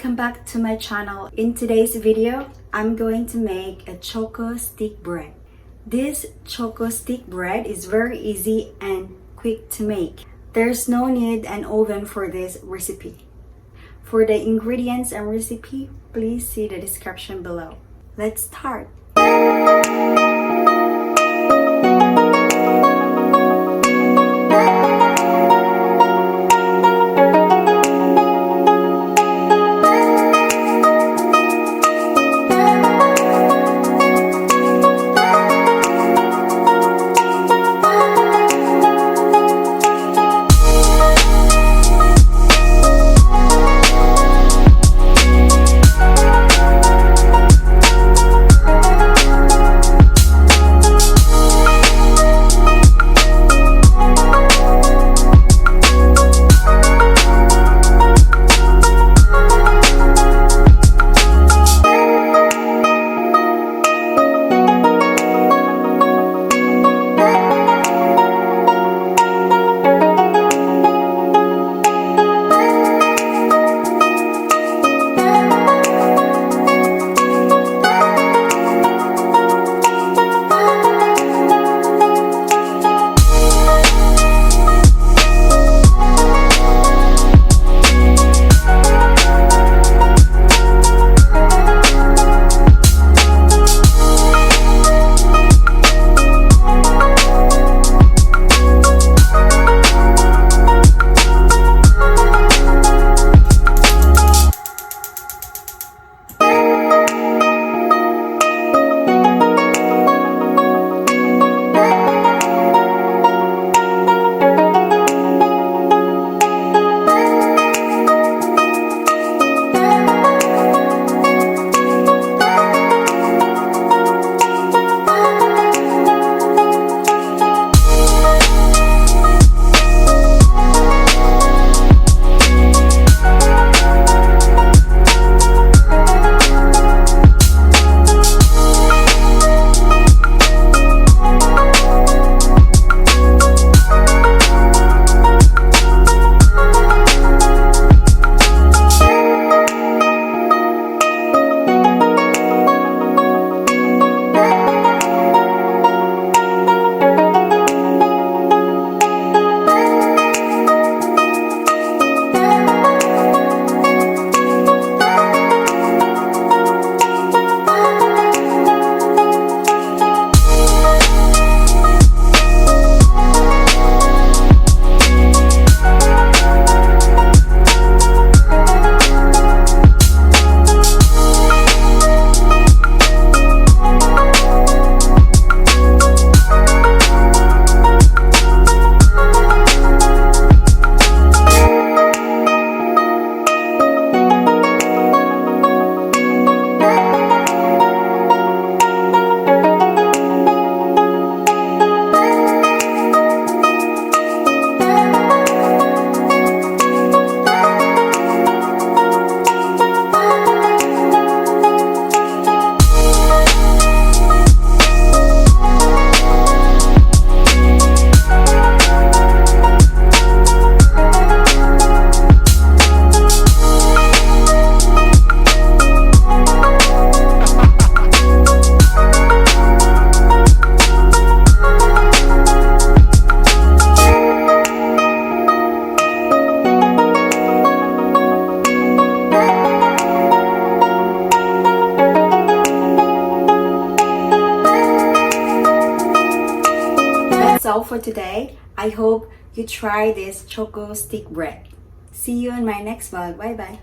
Welcome back to my channel. In today's video, I'm going to make a Choco stick bread. This Choco stick bread is very easy and quick to make. There's no need an oven for this recipe. For the ingredients and recipe, please see the description below. Let's start. That's all for today. I hope you try this Choco stick bread. See you in my next vlog. Bye bye.